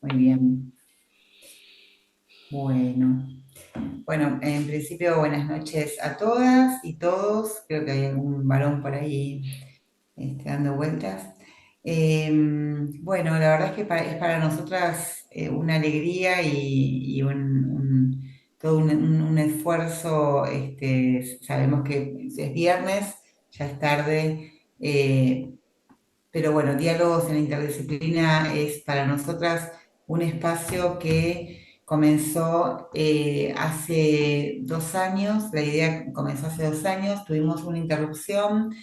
Muy bien. Bueno, bueno, en principio buenas noches a todas y todos. Creo que hay algún varón por ahí dando vueltas. Bueno, la verdad es que es para nosotras una alegría y todo un esfuerzo. Sabemos que es viernes, ya es tarde, pero bueno, Diálogos en la Interdisciplina es para nosotras un espacio que comenzó hace 2 años. La idea comenzó hace 2 años, tuvimos una interrupción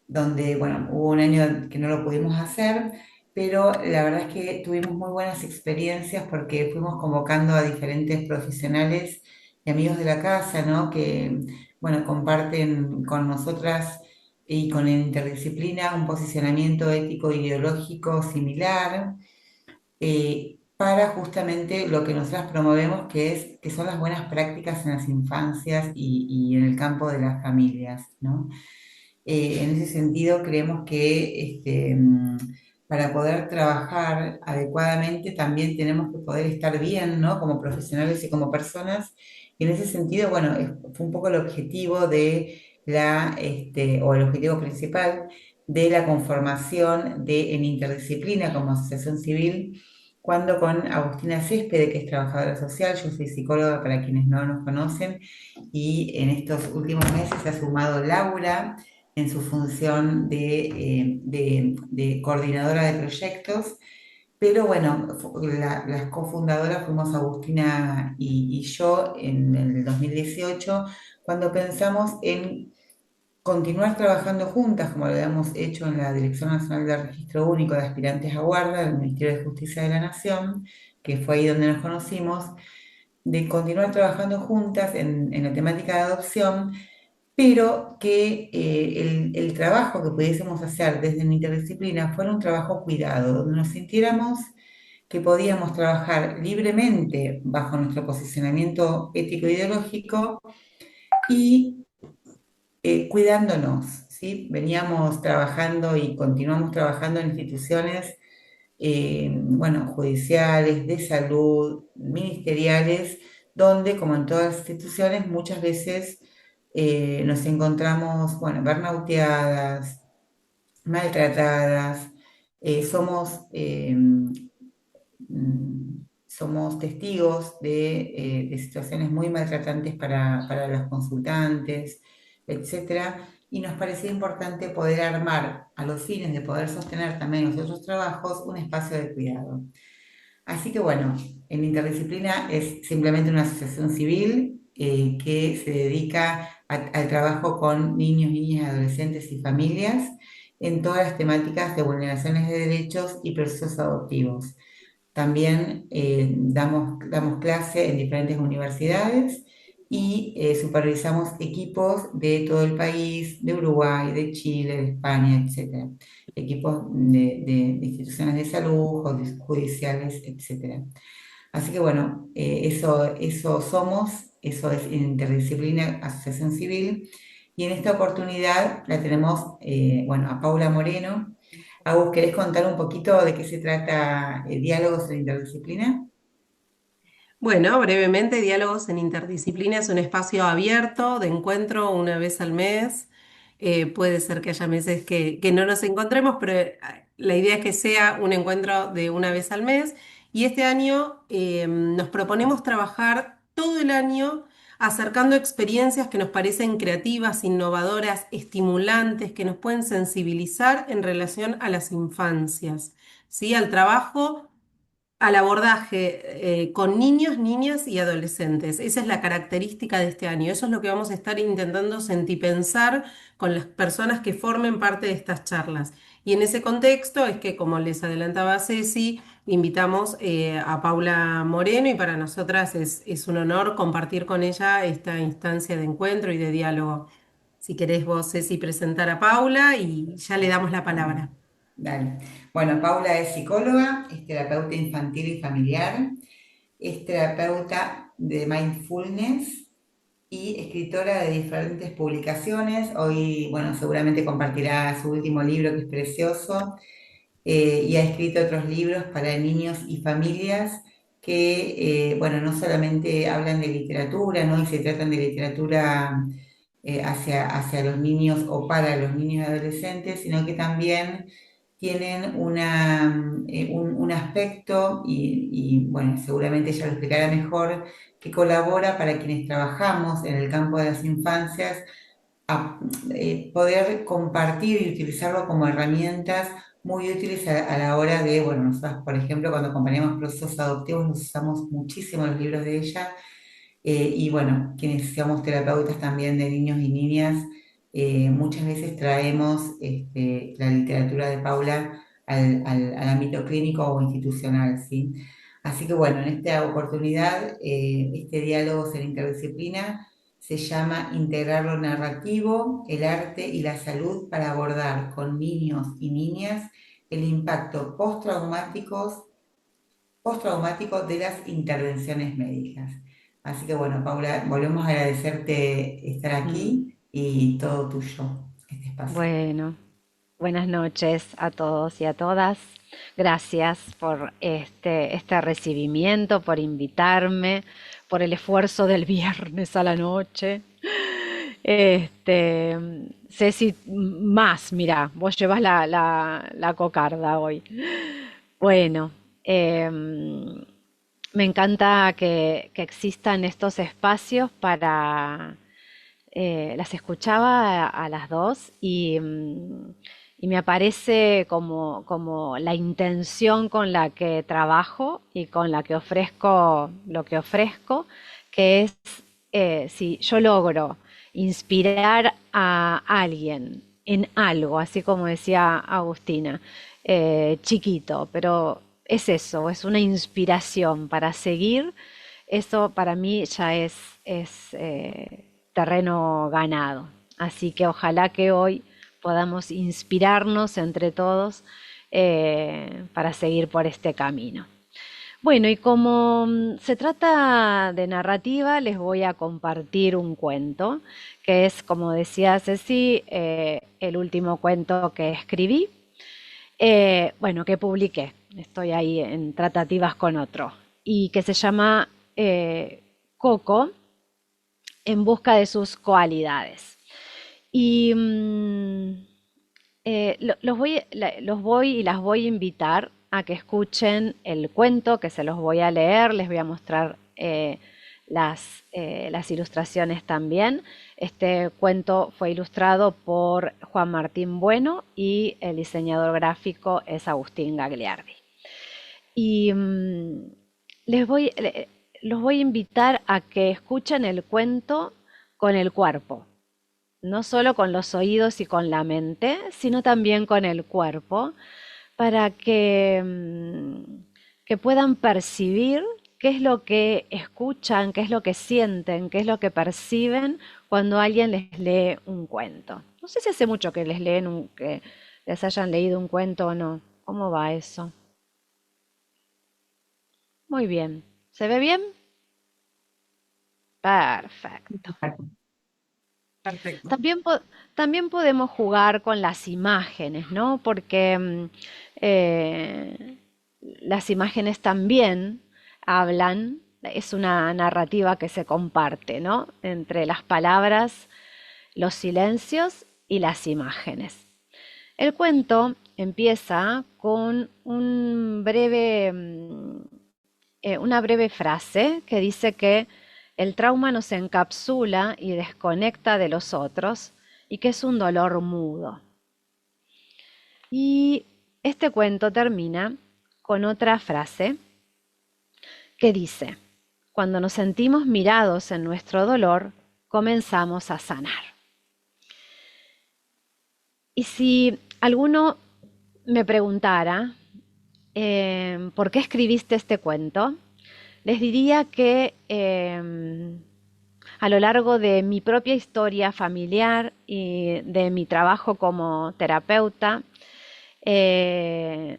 donde, bueno, hubo un año que no lo pudimos hacer, pero la verdad es que tuvimos muy buenas experiencias porque fuimos convocando a diferentes profesionales y amigos de la casa, ¿no? Que, bueno, comparten con nosotras y con la interdisciplina un posicionamiento ético e ideológico similar, para justamente lo que nosotras promovemos, que son las buenas prácticas en las infancias y en el campo de las familias, ¿no? En ese sentido, creemos que para poder trabajar adecuadamente también tenemos que poder estar bien, ¿no? Como profesionales y como personas. Y en ese sentido, bueno, fue un poco el objetivo o el objetivo principal de la conformación de En Interdisciplina como asociación civil, cuando con Agustina Céspede, que es trabajadora social, yo soy psicóloga para quienes no nos conocen, y en estos últimos meses se ha sumado Laura en su función de coordinadora de proyectos. Pero bueno, las cofundadoras fuimos Agustina y yo en el 2018, cuando pensamos en continuar trabajando juntas, como lo habíamos hecho en la Dirección Nacional del Registro Único de Aspirantes a Guarda del Ministerio de Justicia de la Nación, que fue ahí donde nos conocimos, de continuar trabajando juntas en la temática de adopción, pero que el trabajo que pudiésemos hacer desde mi interdisciplina fuera un trabajo cuidado, donde nos sintiéramos que podíamos trabajar libremente bajo nuestro posicionamiento ético-ideológico y cuidándonos, ¿sí? Veníamos trabajando y continuamos trabajando en instituciones, bueno, judiciales, de salud, ministeriales, donde, como en todas las instituciones, muchas veces nos encontramos, bueno, burnouteadas, maltratadas. Somos testigos de situaciones muy maltratantes para las consultantes, etcétera, y nos parecía importante poder armar, a los fines de poder sostener también los otros trabajos, un espacio de cuidado. Así que bueno, en Interdisciplina es simplemente una asociación civil que se dedica al trabajo con niños, niñas, adolescentes y familias en todas las temáticas de vulneraciones de derechos y procesos adoptivos. También damos clase en diferentes universidades y supervisamos equipos de todo el país, de Uruguay, de Chile, de España, etcétera. Equipos de instituciones de salud, judiciales, etcétera. Así que bueno, eso somos, eso es Interdisciplina Asociación Civil. Y en esta oportunidad la tenemos, bueno, a Paula Moreno. Agus, ¿querés contar un poquito de qué se trata Diálogos en Interdisciplina? Bueno, brevemente, Diálogos en Interdisciplina es un espacio abierto de encuentro una vez al mes. Puede ser que haya meses que no nos encontremos, pero la idea es que sea un encuentro de una vez al mes. Y este año nos proponemos trabajar todo el año acercando experiencias que nos parecen creativas, innovadoras, estimulantes, que nos pueden sensibilizar en relación a las infancias, ¿sí? Al trabajo, al abordaje con niños, niñas y adolescentes. Esa es la característica de este año. Eso es lo que vamos a estar intentando sentipensar con las personas que formen parte de estas charlas. Y en ese contexto es que, como les adelantaba Ceci, invitamos a Paula Moreno y para nosotras es un honor compartir con ella esta instancia de encuentro y de diálogo. Si querés vos, Ceci, presentar a Paula y ya le damos la palabra. Dale. Bueno, Paula es psicóloga, es terapeuta infantil y familiar, es terapeuta de mindfulness y escritora de diferentes publicaciones. Hoy, bueno, seguramente compartirá su último libro, que es precioso. y ha escrito otros libros para niños y familias que, bueno, no solamente hablan de literatura, ¿no? Y se tratan de literatura hacia los niños o para los niños y adolescentes, sino que también tienen un aspecto, bueno, seguramente ella lo explicará mejor, que colabora para quienes trabajamos en el campo de las infancias a poder compartir y utilizarlo como herramientas muy útiles a la hora de, bueno, nosotros, por ejemplo, cuando acompañamos procesos adoptivos, nos usamos muchísimo los libros de ella y bueno, quienes somos terapeutas también de niños y niñas, muchas veces traemos la literatura de Paula al ámbito clínico o institucional, ¿sí? Así que bueno, en esta oportunidad, este diálogo en interdisciplina se llama Integrar lo narrativo, el arte y la salud para abordar con niños y niñas el impacto postraumático de las intervenciones médicas. Así que bueno, Paula, volvemos a agradecerte estar Mm, aquí y todo tuyo, este espacio. Bueno, buenas noches a todos y a todas. Gracias por este recibimiento, por invitarme, por el esfuerzo del viernes a la noche. Este, Ceci, más, mira, vos llevas la cocarda hoy. Bueno, me encanta que existan estos espacios para las escuchaba a las dos y me aparece como la intención con la que trabajo y con la que ofrezco lo que ofrezco, que es si yo logro inspirar a alguien en algo, así como decía Agustina, chiquito, pero es eso, es una inspiración para seguir. Eso para mí ya es terreno ganado. Así que ojalá que hoy podamos inspirarnos entre todos para seguir por este camino. Bueno, y como se trata de narrativa, les voy a compartir un cuento, que es, como decía Ceci, el último cuento que escribí, bueno, que publiqué. Estoy ahí en tratativas con otro, y que se llama Coco en busca de sus cualidades. Y los voy y las voy a invitar a que escuchen el cuento, que se los voy a leer, les voy a mostrar las ilustraciones también. Este cuento fue ilustrado por Juan Martín Bueno y el diseñador gráfico es Agustín Gagliardi. Y les voy, los voy a invitar a que escuchen el cuento con el cuerpo, no solo con los oídos y con la mente, sino también con el cuerpo, para que puedan percibir qué es lo que escuchan, qué es lo que sienten, qué es lo que perciben cuando alguien les lee un cuento. No sé si hace mucho que que les hayan leído un cuento o no. ¿Cómo va eso? Muy bien. ¿Se ve bien? Perfecto. Perfecto. También, también podemos jugar con las imágenes, ¿no? Porque las imágenes también hablan, es una narrativa que se comparte, ¿no? Entre las palabras, los silencios y las imágenes. El cuento empieza con una breve frase que dice que el trauma nos encapsula y desconecta de los otros y que es un dolor mudo. Y este cuento termina con otra frase que dice, cuando nos sentimos mirados en nuestro dolor, comenzamos a sanar. Y si alguno me preguntara, ¿por qué escribiste este cuento? Les diría que a lo largo de mi propia historia familiar y de mi trabajo como terapeuta, eh,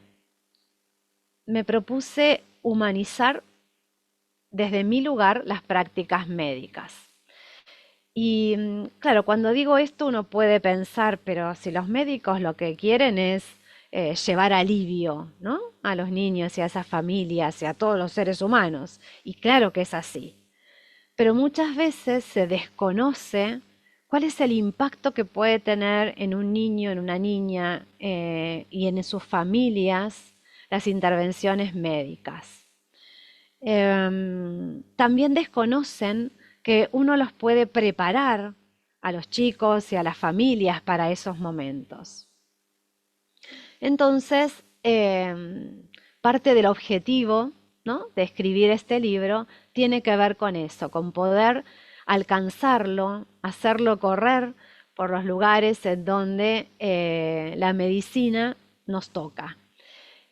me propuse humanizar desde mi lugar las prácticas médicas. Y claro, cuando digo esto uno puede pensar, pero si los médicos lo que quieren es llevar alivio, ¿no? A los niños y a esas familias y a todos los seres humanos. Y claro que es así. Pero muchas veces se desconoce cuál es el impacto que puede tener en un niño, en una niña y en sus familias las intervenciones médicas. También desconocen que uno los puede preparar a los chicos y a las familias para esos momentos. Entonces, parte del objetivo, ¿no?, de escribir este libro tiene que ver con eso, con poder alcanzarlo, hacerlo correr por los lugares en donde la medicina nos toca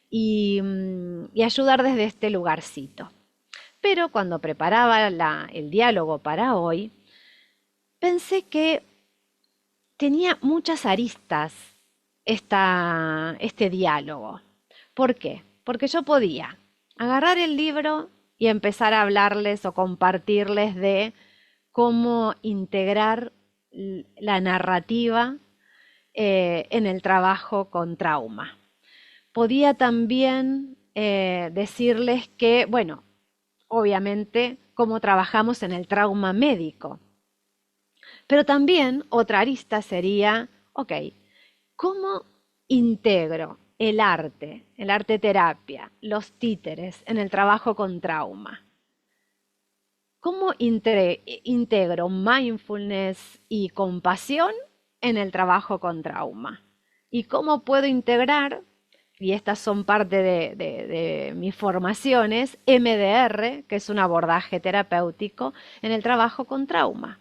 y ayudar desde este lugarcito. Pero cuando preparaba el diálogo para hoy, pensé que tenía muchas aristas este diálogo. ¿Por qué? Porque yo podía agarrar el libro y empezar a hablarles o compartirles de cómo integrar la narrativa en el trabajo con trauma. Podía también decirles que, bueno, obviamente, cómo trabajamos en el trauma médico. Pero también otra arista sería, ok, ¿cómo integro el arte terapia, los títeres en el trabajo con trauma? ¿Cómo integro mindfulness y compasión en el trabajo con trauma? ¿Y cómo puedo integrar, y estas son parte de mis formaciones, MDR, que es un abordaje terapéutico, en el trabajo con trauma?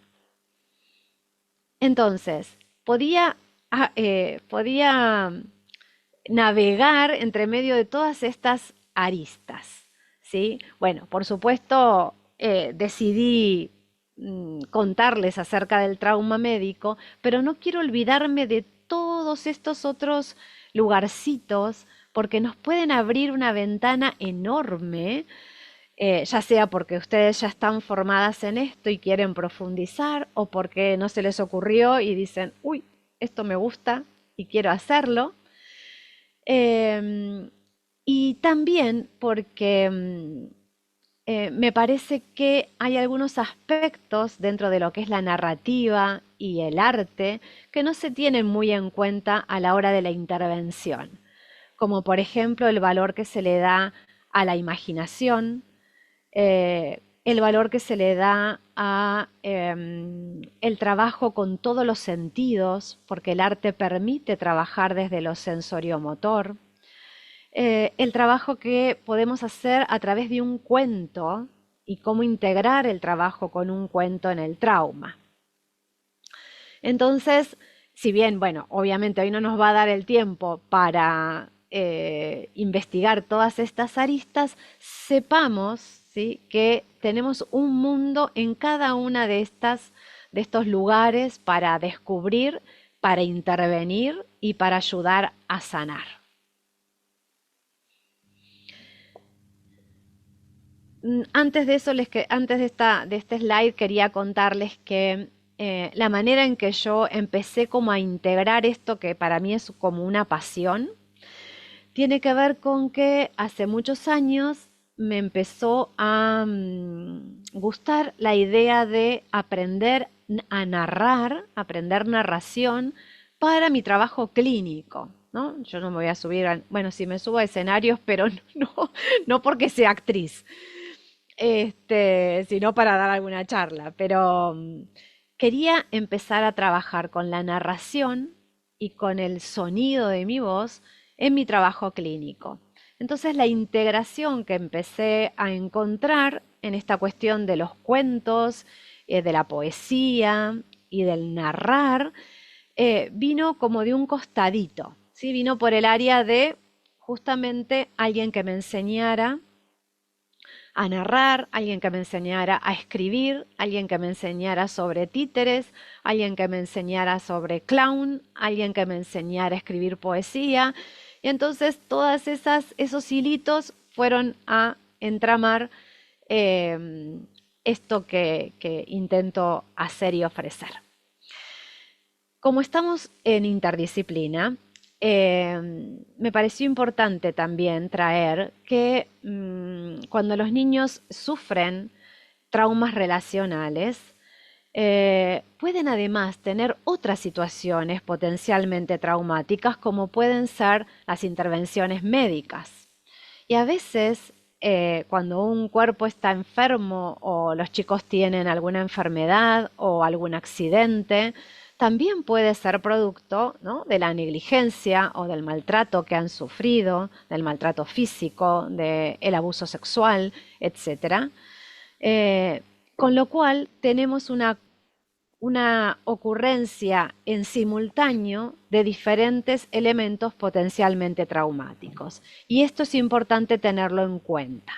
Entonces, podía navegar entre medio de todas estas aristas, ¿sí? Bueno, por supuesto, decidí contarles acerca del trauma médico, pero no quiero olvidarme de todos estos otros lugarcitos porque nos pueden abrir una ventana enorme, ya sea porque ustedes ya están formadas en esto y quieren profundizar, o porque no se les ocurrió y dicen, uy, esto me gusta y quiero hacerlo. Eh, y también porque me parece que hay algunos aspectos dentro de lo que es la narrativa y el arte que no se tienen muy en cuenta a la hora de la intervención, como por ejemplo el valor que se le da a la imaginación, el valor que se le da a el trabajo con todos los sentidos, porque el arte permite trabajar desde lo sensoriomotor, el trabajo que podemos hacer a través de un cuento y cómo integrar el trabajo con un cuento en el trauma. Entonces, si bien, bueno, obviamente hoy no nos va a dar el tiempo para investigar todas estas aristas, sepamos, ¿sí?, que tenemos un mundo en cada una de estos lugares para descubrir, para intervenir y para ayudar a sanar. Antes de eso, antes de este slide, quería contarles que la manera en que yo empecé como a integrar esto, que para mí es como una pasión, tiene que ver con que hace muchos años me empezó a gustar la idea de aprender a narrar, aprender narración para mi trabajo clínico, ¿no? Yo no me voy a subir, bueno, sí me subo a escenarios, pero no porque sea actriz, sino para dar alguna charla. Pero quería empezar a trabajar con la narración y con el sonido de mi voz en mi trabajo clínico. Entonces la integración que empecé a encontrar en esta cuestión de los cuentos, de la poesía y del narrar, vino como de un costadito, ¿sí? Vino por el área de justamente alguien que me enseñara a narrar, alguien que me enseñara a escribir, alguien que me enseñara sobre títeres, alguien que me enseñara sobre clown, alguien que me enseñara a escribir poesía. Y entonces todas esos hilitos fueron a entramar esto que intento hacer y ofrecer. Como estamos en interdisciplina, me pareció importante también traer que cuando los niños sufren traumas relacionales, pueden además tener otras situaciones potencialmente traumáticas como pueden ser las intervenciones médicas. Y a veces, cuando un cuerpo está enfermo o los chicos tienen alguna enfermedad o algún accidente, también puede ser producto, ¿no?, de la negligencia o del maltrato que han sufrido, del maltrato físico, del abuso sexual, etcétera. Eh, con lo cual tenemos una ocurrencia en simultáneo de diferentes elementos potencialmente traumáticos. Y esto es importante tenerlo en cuenta.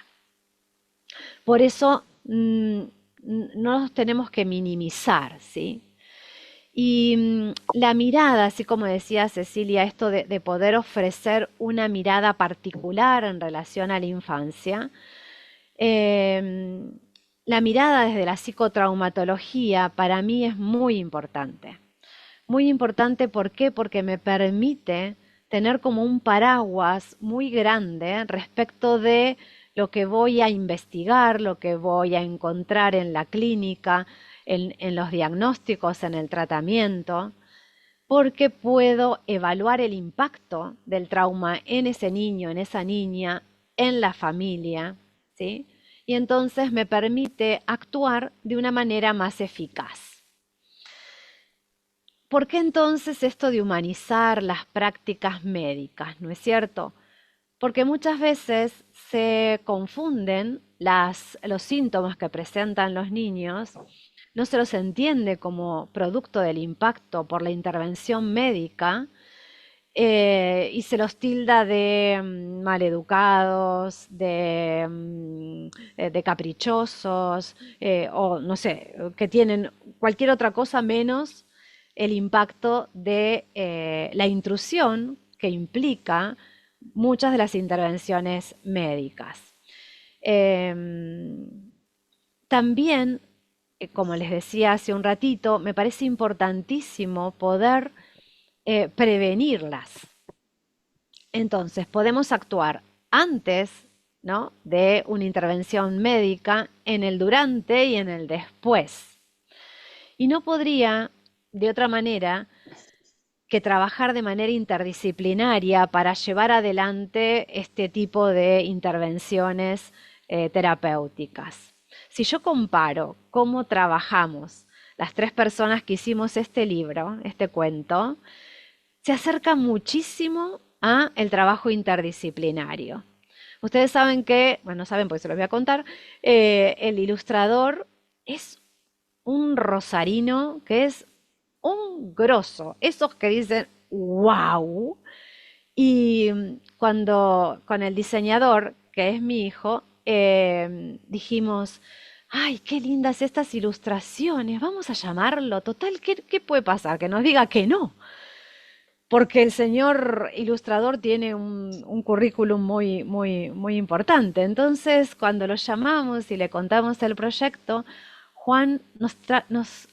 Por eso no los tenemos que minimizar, ¿sí? Y la mirada, así como decía Cecilia, esto de poder ofrecer una mirada particular en relación a la infancia, eh, la mirada desde la psicotraumatología para mí es muy importante. Muy importante, ¿por qué? Porque me permite tener como un paraguas muy grande respecto de lo que voy a investigar, lo que voy a encontrar en la clínica, en los diagnósticos, en el tratamiento, porque puedo evaluar el impacto del trauma en ese niño, en esa niña, en la familia, ¿sí? Y entonces me permite actuar de una manera más eficaz. ¿Por qué entonces esto de humanizar las prácticas médicas? ¿No es cierto? Porque muchas veces se confunden los síntomas que presentan los niños, no se los entiende como producto del impacto por la intervención médica, y se los tilda de maleducados, de caprichosos, o no sé, que tienen cualquier otra cosa menos el impacto de la intrusión que implica muchas de las intervenciones médicas. También, como les decía hace un ratito, me parece importantísimo poder prevenirlas. Entonces, podemos actuar antes, ¿no?, de una intervención médica, en el durante y en el después. Y no podría, de otra manera, que trabajar de manera interdisciplinaria para llevar adelante este tipo de intervenciones terapéuticas. Si yo comparo cómo trabajamos las tres personas que hicimos este libro, este cuento, se acerca muchísimo a el trabajo interdisciplinario. Ustedes saben que, bueno, no saben porque se los voy a contar, el ilustrador es un rosarino que es un grosso, esos que dicen wow. Y cuando con el diseñador, que es mi hijo, dijimos, ay, qué lindas estas ilustraciones, vamos a llamarlo, total, ¿qué puede pasar? Que nos diga que no, porque el señor ilustrador tiene un currículum muy importante. Entonces, cuando lo llamamos y le contamos el proyecto, Juan nos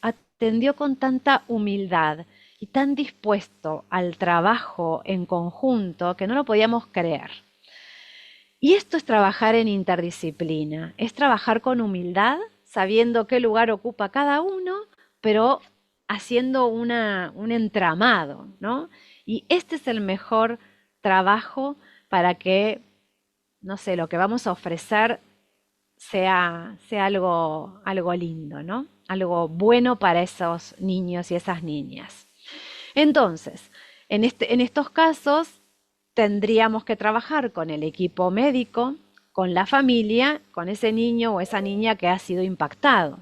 atendió con tanta humildad y tan dispuesto al trabajo en conjunto que no lo podíamos creer. Y esto es trabajar en interdisciplina, es trabajar con humildad, sabiendo qué lugar ocupa cada uno, pero haciendo un entramado, ¿no? Y este es el mejor trabajo para que, no sé, lo que vamos a ofrecer sea algo lindo, ¿no? Algo bueno para esos niños y esas niñas. Entonces, en estos casos tendríamos que trabajar con el equipo médico, con la familia, con ese niño o esa niña que ha sido impactado.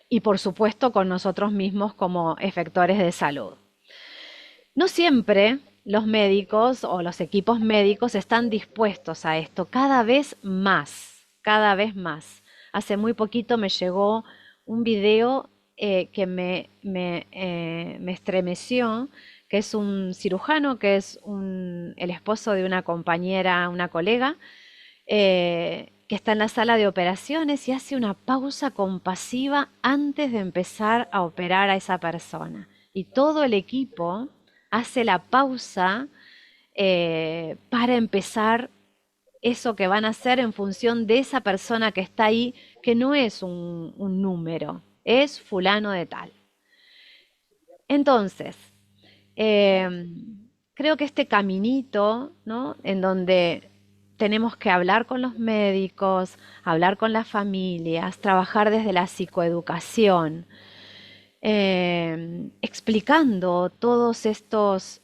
Y por supuesto con nosotros mismos como efectores de salud. No siempre los médicos o los equipos médicos están dispuestos a esto, cada vez más, cada vez más. Hace muy poquito me llegó un video que me estremeció, que es un cirujano, que es el esposo de una compañera, una colega, que está en la sala de operaciones y hace una pausa compasiva antes de empezar a operar a esa persona. Y todo el equipo hace la pausa para empezar eso que van a hacer en función de esa persona que está ahí, que no es un número, es fulano de tal. Entonces, eh, creo que este caminito, ¿no? En donde tenemos que hablar con los médicos, hablar con las familias, trabajar desde la psicoeducación, explicando todos estos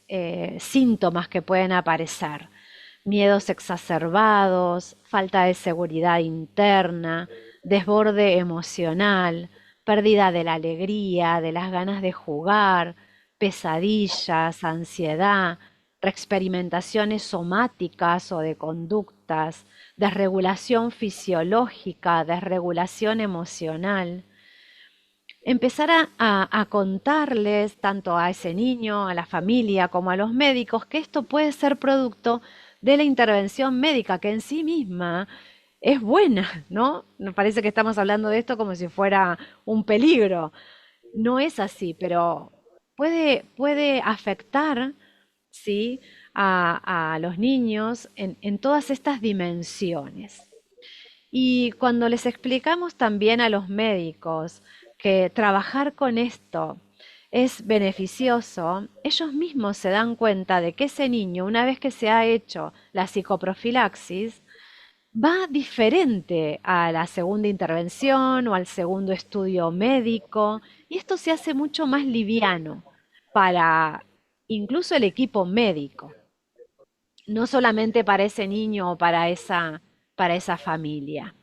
síntomas que pueden aparecer, miedos exacerbados, falta de seguridad interna, desborde emocional, pérdida de la alegría, de las ganas de jugar, pesadillas, ansiedad, reexperimentaciones somáticas o de conductas, desregulación fisiológica, desregulación emocional. Empezar a contarles tanto a ese niño, a la familia, como a los médicos, que esto puede ser producto de la intervención médica, que en sí misma es buena, ¿no? Nos parece que estamos hablando de esto como si fuera un peligro. No es así, pero puede afectar, ¿sí? a los niños en todas estas dimensiones. Y cuando les explicamos también a los médicos que trabajar con esto es beneficioso, ellos mismos se dan cuenta de que ese niño, una vez que se ha hecho la psicoprofilaxis, va diferente a la segunda intervención o al segundo estudio médico, y esto se hace mucho más liviano para incluso el equipo médico, no solamente para ese niño o para esa familia.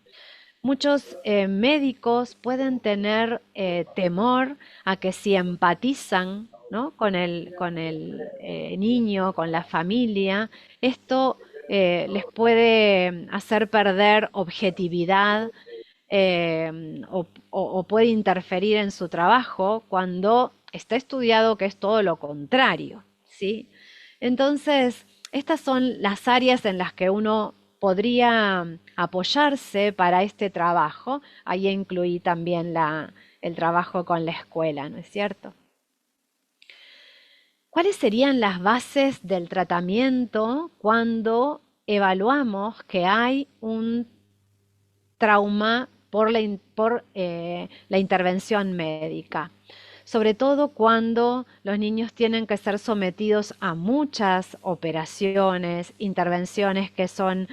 Muchos médicos pueden tener temor a que si empatizan, ¿no? con el niño, con la familia, esto les puede hacer perder objetividad o puede interferir en su trabajo cuando está estudiado que es todo lo contrario, ¿sí? Entonces, estas son las áreas en las que uno podría apoyarse para este trabajo. Ahí incluí también el trabajo con la escuela, ¿no es cierto? ¿Cuáles serían las bases del tratamiento cuando evaluamos que hay un trauma por la intervención médica? Sobre todo cuando los niños tienen que ser sometidos a muchas operaciones, intervenciones que son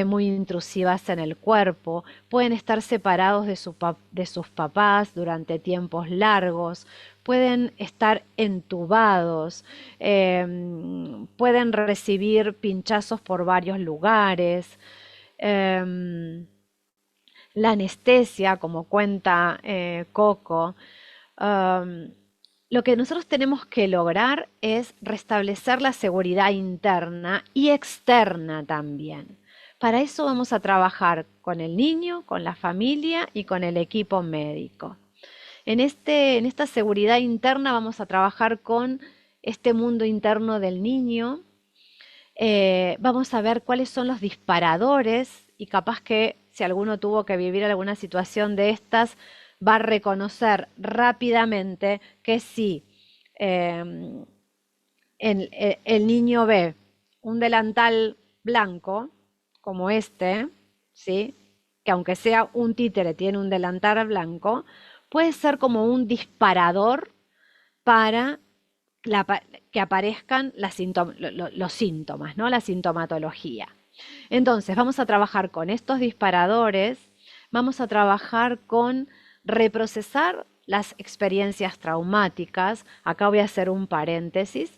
muy intrusivas en el cuerpo, pueden estar separados de sus papás durante tiempos largos, pueden estar entubados, pueden recibir pinchazos por varios lugares. eh, la anestesia, como cuenta Coco, um, lo que nosotros tenemos que lograr es restablecer la seguridad interna y externa también. Para eso vamos a trabajar con el niño, con la familia y con el equipo médico. En esta seguridad interna vamos a trabajar con este mundo interno del niño. Vamos a ver cuáles son los disparadores y capaz que si alguno tuvo que vivir alguna situación de estas, va a reconocer rápidamente que si eh, el niño ve un delantal blanco como este, ¿sí? Que aunque sea un títere tiene un delantal blanco, puede ser como un disparador para la que aparezcan los síntomas, ¿no? La sintomatología. Entonces, vamos a trabajar con estos disparadores, vamos a trabajar con reprocesar las experiencias traumáticas. Acá voy a hacer un paréntesis,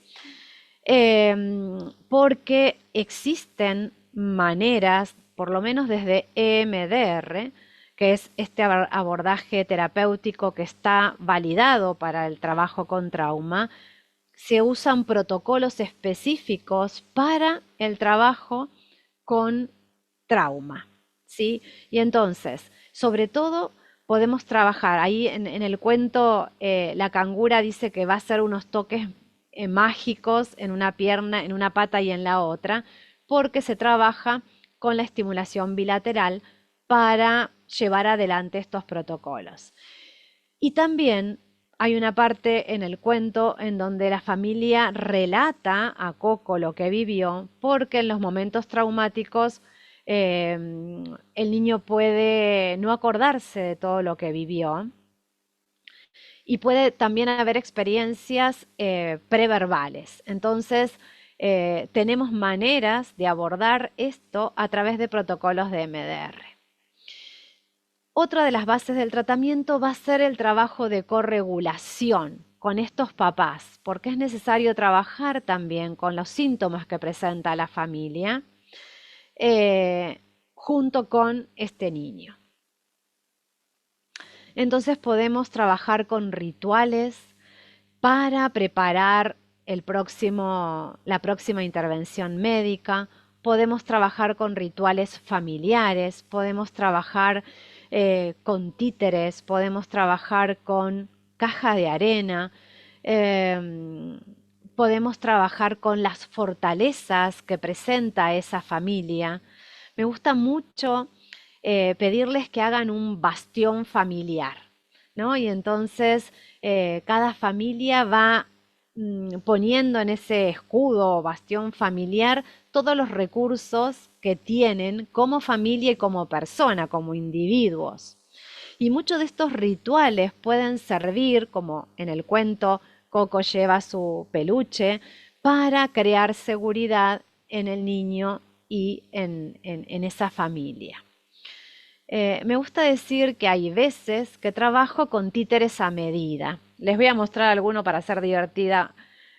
porque existen maneras, por lo menos desde EMDR, que es este abordaje terapéutico que está validado para el trabajo con trauma, se usan protocolos específicos para el trabajo con trauma, ¿sí? Y entonces, sobre todo, podemos trabajar, ahí en el cuento, la cangura dice que va a hacer unos toques mágicos en una pierna, en una pata y en la otra, porque se trabaja con la estimulación bilateral para llevar adelante estos protocolos. Y también Hay una parte en el cuento en donde la familia relata a Coco lo que vivió, porque en los momentos traumáticos eh, el niño puede no acordarse de todo lo que vivió y puede también haber experiencias preverbales. Entonces, tenemos maneras de abordar esto a través de protocolos de MDR. Otra de las bases del tratamiento va a ser el trabajo de corregulación con estos papás, porque es necesario trabajar también con los síntomas que presenta la familia eh, junto con este niño. Entonces podemos trabajar con rituales para preparar la próxima intervención médica. Podemos trabajar con rituales familiares, podemos trabajar con títeres, podemos trabajar con caja de arena, eh, podemos trabajar con las fortalezas que presenta esa familia. Me gusta mucho pedirles que hagan un bastión familiar, ¿no? Y entonces cada familia va poniendo en ese escudo o bastión familiar todos los recursos que tienen como familia y como persona, como individuos. Y muchos de estos rituales pueden servir, como en el cuento Coco lleva su peluche, para crear seguridad en el niño y en esa familia. Me gusta decir que hay veces que trabajo con títeres a medida. Les voy a mostrar alguno para hacer divertida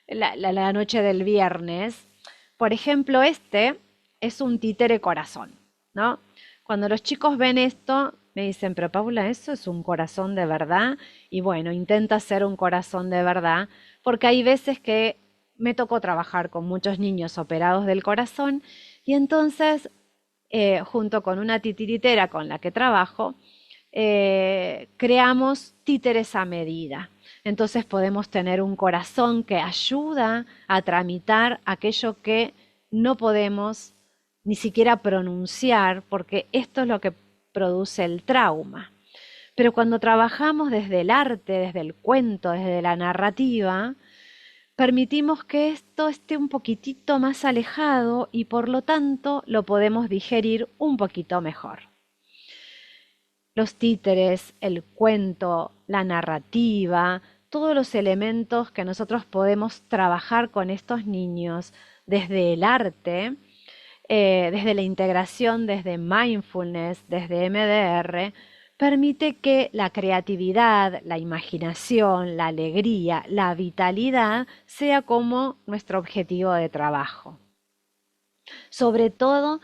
la noche del viernes. Por ejemplo, este es un títere corazón, ¿no? Cuando los chicos ven esto, me dicen, pero Paula, ¿eso es un corazón de verdad? Y bueno, intenta ser un corazón de verdad, porque hay veces que me tocó trabajar con muchos niños operados del corazón y entonces junto con una titiritera con la que trabajo, creamos títeres a medida. Entonces podemos tener un corazón que ayuda a tramitar aquello que no podemos ni siquiera pronunciar, porque esto es lo que produce el trauma. Pero cuando trabajamos desde el arte, desde el cuento, desde la narrativa, permitimos que esto esté un poquitito más alejado y por lo tanto lo podemos digerir un poquito mejor. Los títeres, el cuento, la narrativa, todos los elementos que nosotros podemos trabajar con estos niños desde el arte, desde la integración, desde mindfulness, desde MDR, permite que la creatividad, la imaginación, la alegría, la vitalidad sea como nuestro objetivo de trabajo. Sobre todo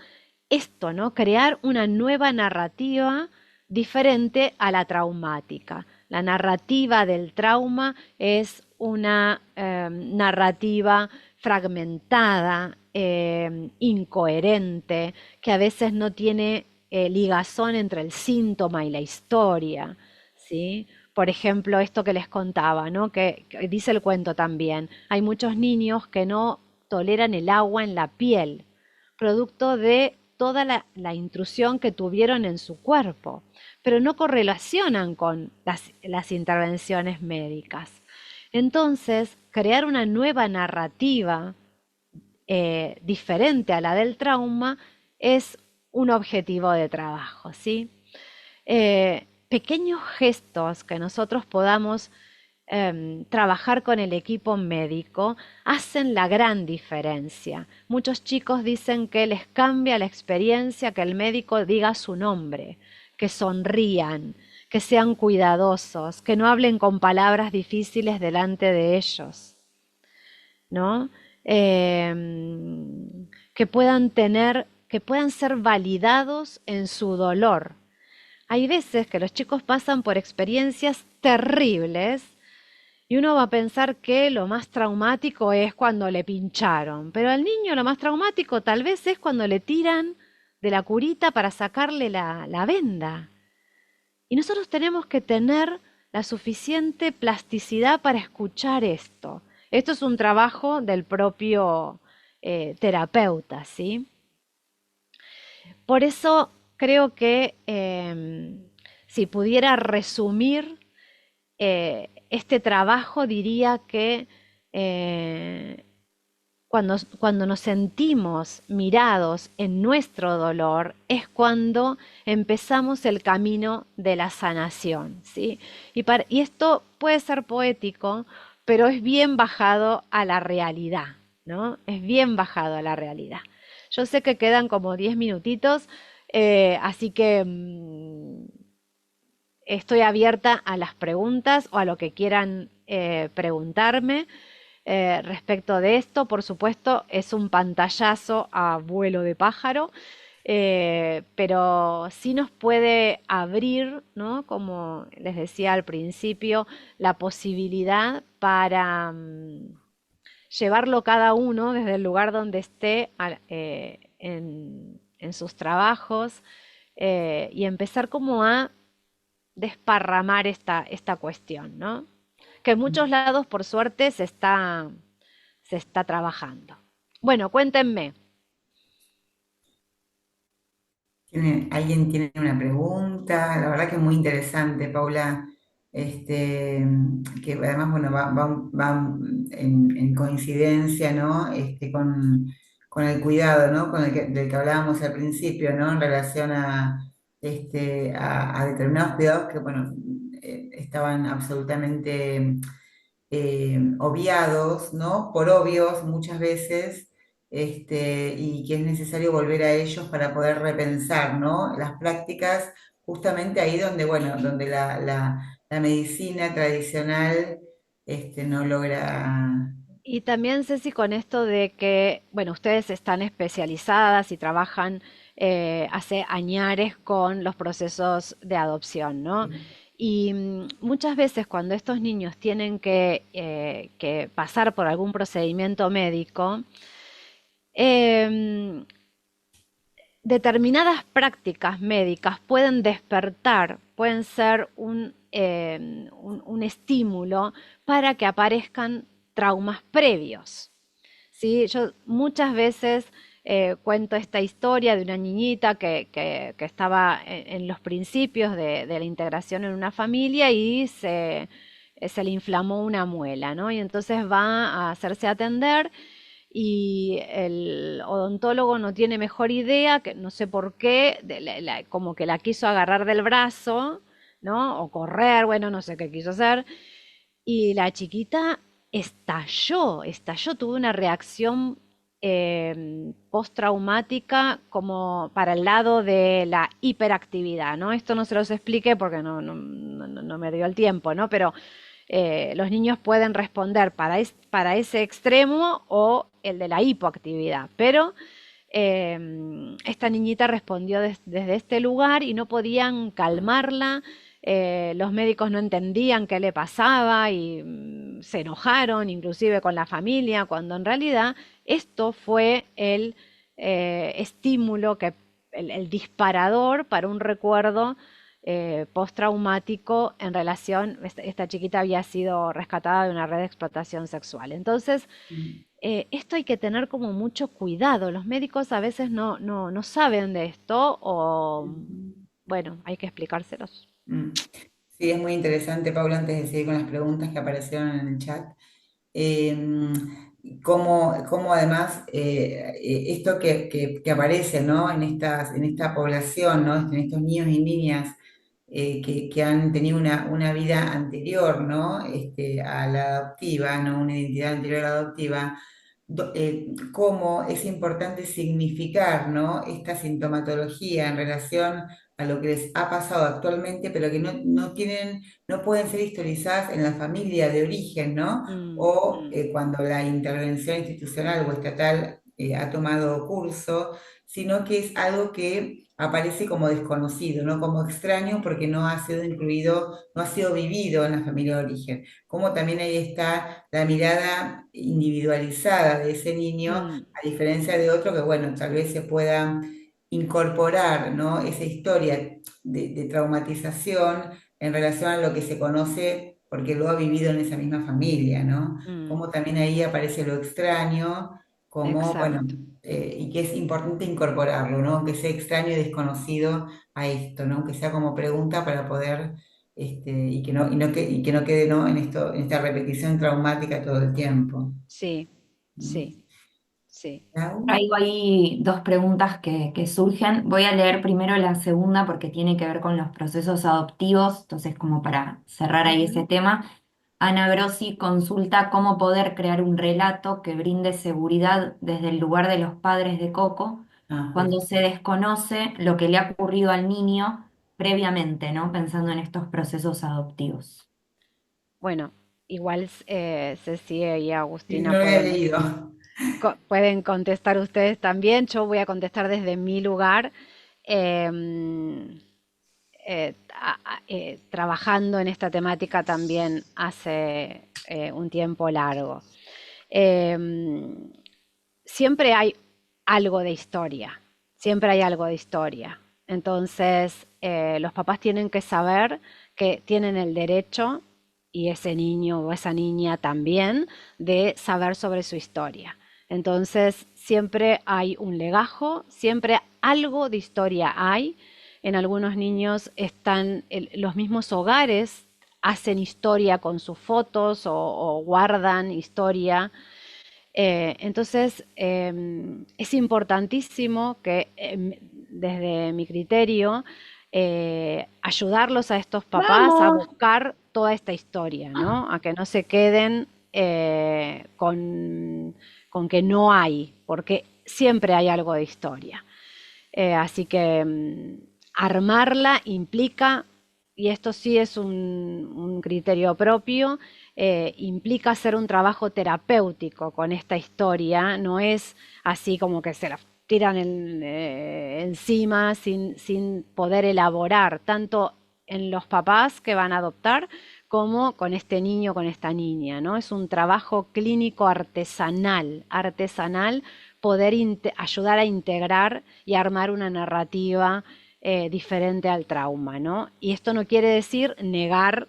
esto, ¿no? Crear una nueva narrativa diferente a la traumática. La narrativa del trauma es una narrativa fragmentada, incoherente, que a veces no tiene ligazón entre el síntoma y la historia, ¿sí? Por ejemplo, esto que les contaba, ¿no? Que dice el cuento también. Hay muchos niños que no toleran el agua en la piel, producto de toda la intrusión que tuvieron en su cuerpo, pero no correlacionan con las intervenciones médicas. Entonces, crear una nueva narrativa diferente a la del trauma es un objetivo de trabajo, ¿sí? Pequeños gestos que nosotros podamos trabajar con el equipo médico hacen la gran diferencia. Muchos chicos dicen que les cambia la experiencia que el médico diga su nombre, que sonrían, que sean cuidadosos, que no hablen con palabras difíciles delante de ellos, ¿no? Que puedan ser validados en su dolor. Hay veces que los chicos pasan por experiencias terribles y uno va a pensar que lo más traumático es cuando le pincharon, pero al niño lo más traumático tal vez es cuando le tiran de la curita para sacarle la venda. Y nosotros tenemos que tener la suficiente plasticidad para escuchar esto. Esto es un trabajo del propio terapeuta, ¿sí? Por eso creo que si pudiera resumir este trabajo diría que eh, cuando nos sentimos mirados en nuestro dolor es cuando empezamos el camino de la sanación, ¿sí? Y esto puede ser poético, pero es bien bajado a la realidad, ¿no? Es bien bajado a la realidad. Yo sé que quedan como 10 minutitos, así que estoy abierta a las preguntas o a lo que quieran preguntarme. Respecto de esto, por supuesto, es un pantallazo a vuelo de pájaro, pero sí nos puede abrir, ¿no? Como les decía al principio, la posibilidad para llevarlo cada uno desde el lugar donde esté en sus trabajos y empezar como a desparramar esta cuestión, ¿no? Que en muchos lados, por suerte, se está trabajando. Bueno, cuéntenme. ¿Alguien tiene una pregunta? La verdad que es muy interesante, Paula, que además, bueno, va en coincidencia, ¿no? Con el cuidado, ¿no? Del que hablábamos al principio, ¿no? En relación a determinados cuidados que, bueno, estaban absolutamente obviados, ¿no? Por obvios muchas veces, y que es necesario volver a ellos para poder repensar, ¿no? Las prácticas, justamente ahí donde, bueno, donde la medicina tradicional, no logra. Y también, Ceci, con esto de que, bueno, ustedes están especializadas y trabajan hace añares con los procesos de adopción, ¿no? Y muchas veces cuando estos niños tienen que pasar por algún procedimiento médico, em, determinadas prácticas médicas pueden despertar, pueden ser un estímulo para que aparezcan traumas previos. ¿Sí? Yo muchas veces cuento esta historia de una niñita que estaba en los principios de la integración en una familia y se le inflamó una muela, ¿no? Y entonces va a hacerse atender y el odontólogo no tiene mejor idea, que no sé por qué, como que la quiso agarrar del brazo, ¿no? O correr, bueno, no sé qué quiso hacer. Y la chiquita estalló, tuvo una reacción postraumática como para el lado de la hiperactividad, ¿no? Esto no se los expliqué porque no me dio el tiempo, ¿no? Pero los niños pueden responder para ese extremo o el de la hipoactividad, pero esta niñita respondió desde este lugar y no podían calmarla, los médicos no entendían qué le pasaba y se enojaron inclusive con la familia, cuando en realidad esto fue el estímulo, el disparador para un recuerdo postraumático en relación, esta chiquita había sido rescatada de una red de explotación sexual. Entonces, esto hay que tener como mucho cuidado. Los médicos a veces no saben de esto o, bueno, hay que explicárselos. Mm. Sí, es muy interesante, Paula, antes de seguir con las preguntas que aparecieron en el chat. eh, cómo además esto que aparece, ¿no? En esta población, ¿no? En estos niños y niñas que han tenido una vida anterior, ¿no? A la adoptiva, ¿no? Una identidad anterior a la adoptiva, cómo es importante significar, ¿no? Esta sintomatología en relación a lo que les ha pasado actualmente, pero que no pueden ser historizadas en la familia de origen, ¿no? Mm, O cuando la intervención institucional o estatal ha tomado curso, sino que es algo que aparece como desconocido, ¿no? Como extraño porque no ha sido incluido, no ha sido vivido en la familia de origen. Como también ahí está la mirada individualizada de ese niño, mm, a diferencia de otro que, bueno, tal vez se pueda incorporar, ¿no? Esa historia de traumatización en relación a lo que se conoce porque lo ha vivido en esa misma familia, ¿no? mm, Como también ahí aparece lo extraño, como, bueno, exacto. y que es importante incorporarlo, ¿no? Aunque sea extraño y desconocido a esto, ¿no? Aunque sea como pregunta para poder y que no quede, ¿no? En esta repetición traumática todo el tiempo. Sí, ¿Mm? sí, sí. ¿Lau? Traigo ahí dos preguntas que surgen. Voy a leer primero la segunda porque tiene que ver con los procesos adoptivos, entonces como para cerrar ahí ese Ujú. tema. Ana Grossi consulta cómo poder crear un relato que brinde seguridad desde el lugar de los padres de Coco Ah, cuando justo. se desconoce lo que le ha ocurrido al niño previamente, ¿no? Pensando en estos procesos adoptivos. Bueno, igual Ceci y Sí, Agustina no lo había pueden, leído. pueden contestar ustedes también. Yo voy a contestar desde mi lugar, em, trabajando en esta temática también hace un tiempo largo. Em, Siempre hay algo de historia, siempre hay algo de historia. Entonces, los papás tienen que saber que tienen el derecho, y ese niño o esa niña también, de saber sobre su historia. Entonces, siempre hay un legajo, siempre algo de historia hay. En algunos niños están los mismos hogares, hacen historia con sus fotos o guardan historia. Entonces, es importantísimo que, desde mi criterio, ayudarlos a estos papás a ¡Vamos! buscar toda esta historia, ¿no? A que no se queden con que no hay, porque siempre hay algo de historia. Así que armarla implica, y esto sí es un criterio propio, implica hacer un trabajo terapéutico con esta historia, no es así como que se la tiran encima sin poder elaborar, tanto en los papás que van a adoptar como con este niño, con esta niña, ¿no? Es un trabajo clínico artesanal, artesanal, poder ayudar a integrar y armar una narrativa diferente al trauma, ¿no? Y esto no quiere decir negar,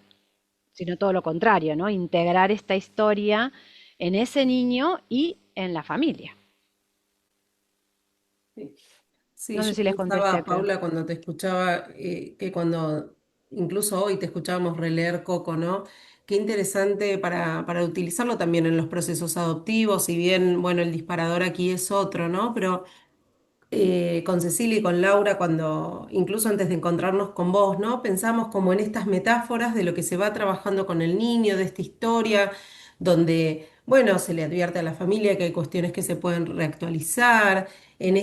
sino todo lo contrario, ¿no? Integrar esta historia en ese niño y en la familia. Sí. Sí, No sé yo si les contesté, pensaba, pero... Paula, cuando te escuchaba, que cuando incluso hoy te escuchábamos releer Coco, ¿no? Qué interesante para utilizarlo también en los procesos adoptivos, si bien, bueno, el disparador aquí es otro, ¿no? Pero con Cecilia y con Laura, cuando incluso antes de encontrarnos con vos, ¿no? Pensamos como en estas metáforas de lo que se va trabajando con el niño, de esta historia, donde, bueno, se le advierte a la familia que hay cuestiones que se pueden reactualizar, en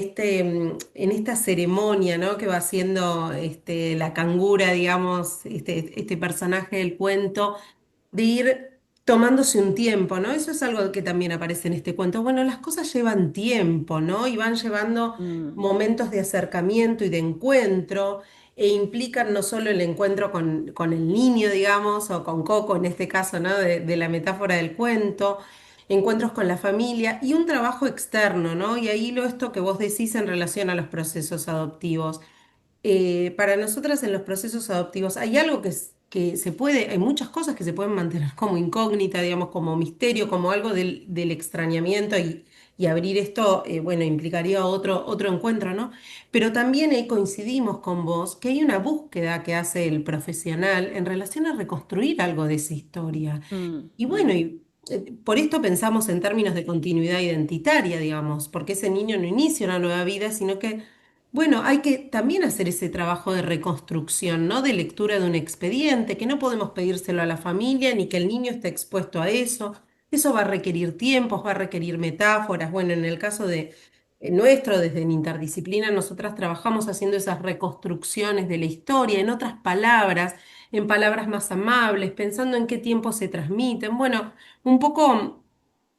esta ceremonia, ¿no? Que va haciendo la cangura, digamos, este personaje del cuento de ir tomándose un tiempo, ¿no? Eso es algo que también aparece en este cuento. Bueno, las cosas llevan tiempo, ¿no? Y van llevando Mm, momentos de acercamiento y de encuentro, e implican no solo el encuentro con el niño, digamos, o con Coco en este caso, ¿no? De la metáfora del cuento, encuentros con la familia y un trabajo externo, ¿no? Y ahí lo esto que vos decís en relación a los procesos adoptivos. Para nosotras en los procesos adoptivos hay algo que se puede, hay muchas cosas que se pueden mantener como incógnita, digamos, como misterio, como algo del extrañamiento y abrir esto, bueno, implicaría otro encuentro, ¿no? Pero también ahí coincidimos con vos que hay una búsqueda que hace el profesional en relación a reconstruir algo de esa historia. mm, Y bueno, mm, por esto pensamos en términos de continuidad identitaria, digamos, porque ese niño no inicia una nueva vida, sino que bueno, hay que también hacer ese trabajo de reconstrucción, ¿no? De lectura de un expediente, que no podemos pedírselo a la familia ni que el niño esté expuesto a eso. Eso va a requerir tiempos, va a requerir metáforas. Bueno, en el caso de nuestro, desde en Interdisciplina, nosotras trabajamos haciendo esas reconstrucciones de la historia, en otras palabras, en palabras más amables, pensando en qué tiempo se transmiten. Bueno, un poco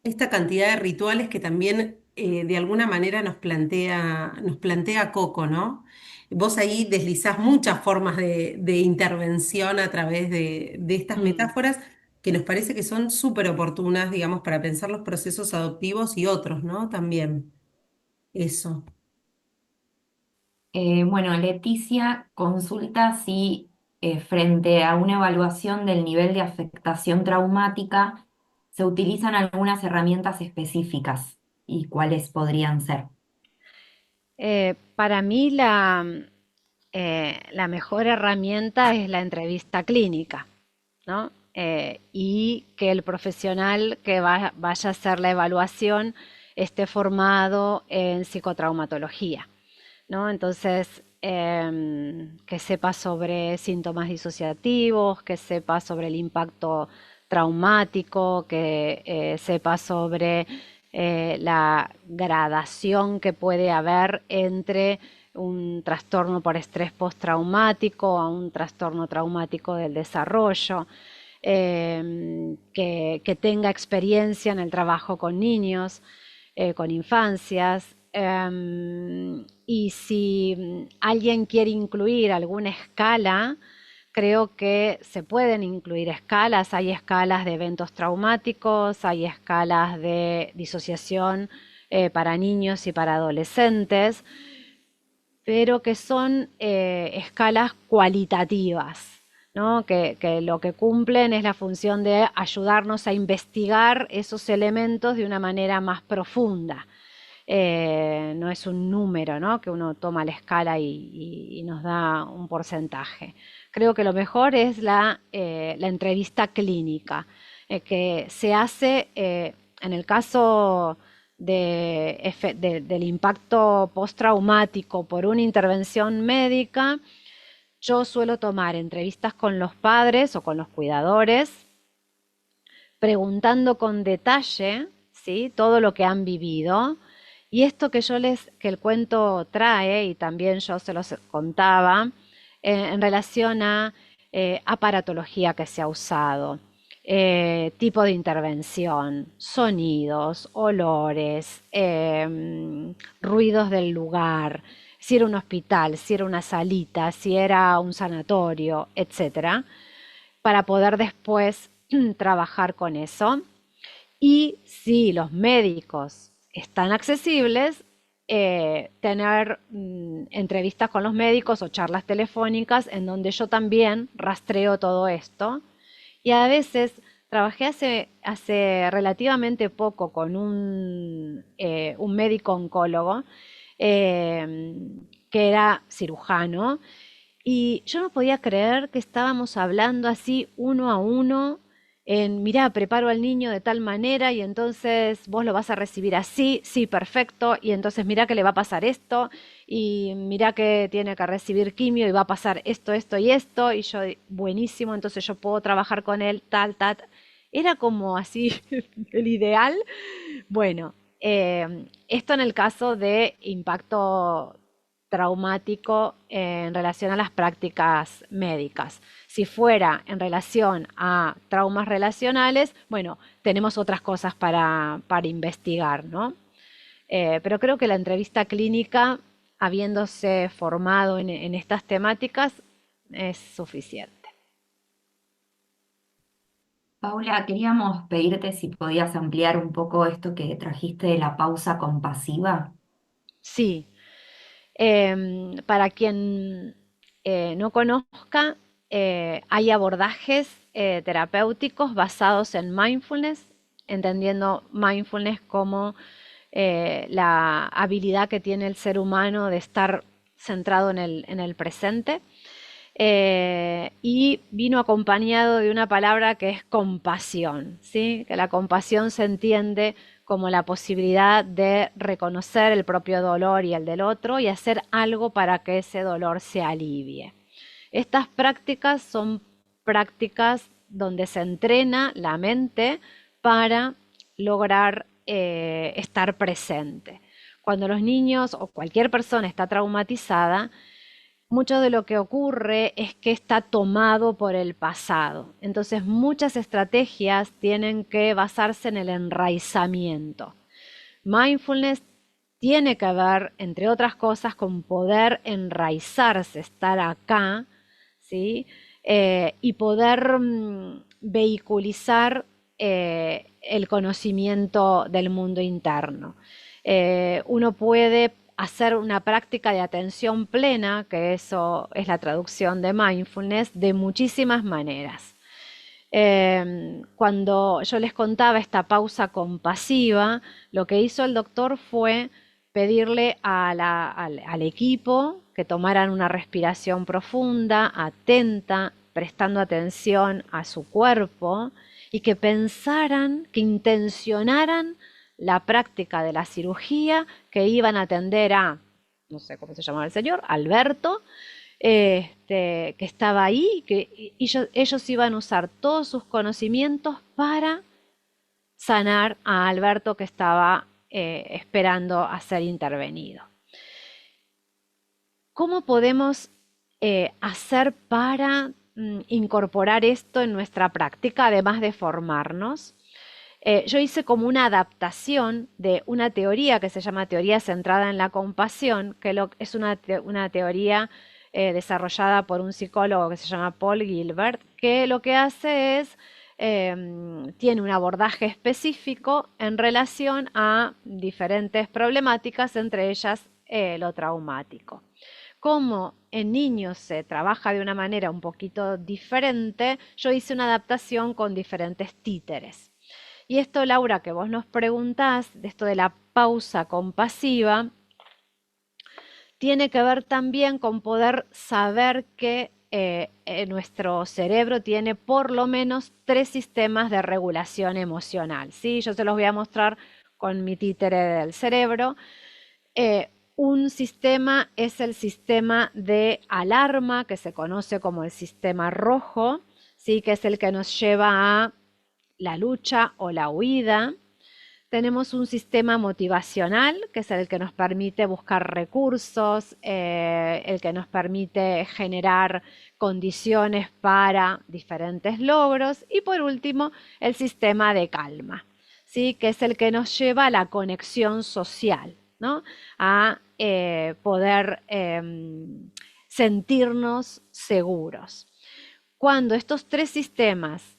esta cantidad de rituales que también de alguna manera nos plantea Coco, ¿no? Vos ahí deslizás muchas formas de intervención a través de estas mm. metáforas que nos parece que son súper oportunas, digamos, para pensar los procesos adoptivos y otros, ¿no? También eso. Bueno, Leticia consulta si frente a una evaluación del nivel de afectación traumática se utilizan algunas herramientas específicas y cuáles podrían ser. Para mí la mejor herramienta es la entrevista clínica, ¿no? Y que el profesional que vaya a hacer la evaluación esté formado en psicotraumatología, ¿no? Entonces, que sepa sobre síntomas disociativos, que sepa sobre el impacto traumático, que sepa sobre la gradación que puede haber entre un trastorno por estrés postraumático a un trastorno traumático del desarrollo, que tenga experiencia en el trabajo con niños, con infancias. Y si alguien quiere incluir alguna escala, creo que se pueden incluir escalas. Hay escalas de eventos traumáticos, hay escalas de disociación para niños y para adolescentes, pero que son escalas cualitativas, ¿no? Que lo que cumplen es la función de ayudarnos a investigar esos elementos de una manera más profunda. No es un número, ¿no? Que uno toma la escala y nos da un porcentaje. Creo que lo mejor es la entrevista clínica, que se hace en el caso del impacto postraumático por una intervención médica. Yo suelo tomar entrevistas con los padres o con los cuidadores, preguntando con detalle, ¿sí?, todo lo que han vivido. Y esto que el cuento trae, y también yo se los contaba, en relación a aparatología que se ha usado, tipo de intervención, sonidos, olores, ruidos del lugar, si era un hospital, si era una salita, si era un sanatorio, etcétera, para poder después trabajar con eso. Y si los médicos están accesibles, tener entrevistas con los médicos o charlas telefónicas en donde yo también rastreo todo esto. Y a veces trabajé hace relativamente poco con un médico oncólogo eh, que era cirujano, y yo no podía creer que estábamos hablando así uno a uno en, mirá, preparo al niño de tal manera y entonces vos lo vas a recibir así, sí, perfecto, y entonces mirá que le va a pasar esto, y mirá que tiene que recibir quimio y va a pasar esto, esto y esto, y yo, buenísimo, entonces yo puedo trabajar con él, tal, tal. Era como así el ideal. Bueno, esto en el caso de impacto traumático en relación a las prácticas médicas. Si fuera en relación a traumas relacionales, bueno, tenemos otras cosas para investigar, ¿no? Pero creo que la entrevista clínica, habiéndose formado en estas temáticas, es suficiente. Paula, queríamos pedirte si podías ampliar un poco esto que trajiste de la pausa compasiva. Sí, para quien no conozca, hay abordajes terapéuticos basados en mindfulness, entendiendo mindfulness como la habilidad que tiene el ser humano de estar centrado en el presente. Y vino acompañado de una palabra que es compasión, ¿sí? Que la compasión se entiende como la posibilidad de reconocer el propio dolor y el del otro y hacer algo para que ese dolor se alivie. Estas prácticas son prácticas donde se entrena la mente para lograr estar presente. Cuando los niños o cualquier persona está traumatizada, mucho de lo que ocurre es que está tomado por el pasado. Entonces, muchas estrategias tienen que basarse en el enraizamiento. Mindfulness tiene que ver, entre otras cosas, con poder enraizarse, estar acá, ¿sí? Y poder vehiculizar el conocimiento del mundo interno. Uno puede hacer una práctica de atención plena, que eso es la traducción de mindfulness, de muchísimas maneras. Cuando yo les contaba esta pausa compasiva, lo que hizo el doctor fue pedirle al equipo que tomaran una respiración profunda, atenta, prestando atención a su cuerpo y que pensaran, que intencionaran la práctica de la cirugía, que iban a atender a, no sé cómo se llamaba el señor, Alberto, que estaba ahí, que ellos iban a usar todos sus conocimientos para sanar a Alberto que estaba esperando a ser intervenido. ¿Cómo podemos hacer para incorporar esto en nuestra práctica, además de formarnos? Yo hice como una adaptación de una teoría que se llama teoría centrada en la compasión, que es una teoría desarrollada por un psicólogo que se llama Paul Gilbert, que lo que hace es, tiene un abordaje específico en relación a diferentes problemáticas, entre ellas lo traumático. Como en niños se trabaja de una manera un poquito diferente, yo hice una adaptación con diferentes títeres. Y esto, Laura, que vos nos preguntás, de esto de la pausa compasiva, tiene que ver también con poder saber que nuestro cerebro tiene por lo menos 3 sistemas de regulación emocional, ¿sí? Yo se los voy a mostrar con mi títere del cerebro. Un sistema es el sistema de alarma, que se conoce como el sistema rojo, ¿sí? Que es el que nos lleva a la lucha o la huida. Tenemos un sistema motivacional, que es el que nos permite buscar recursos, el que nos permite generar condiciones para diferentes logros. Y por último, el sistema de calma, ¿sí? Que es el que nos lleva a la conexión social, ¿no? A poder sentirnos seguros. Cuando estos 3 sistemas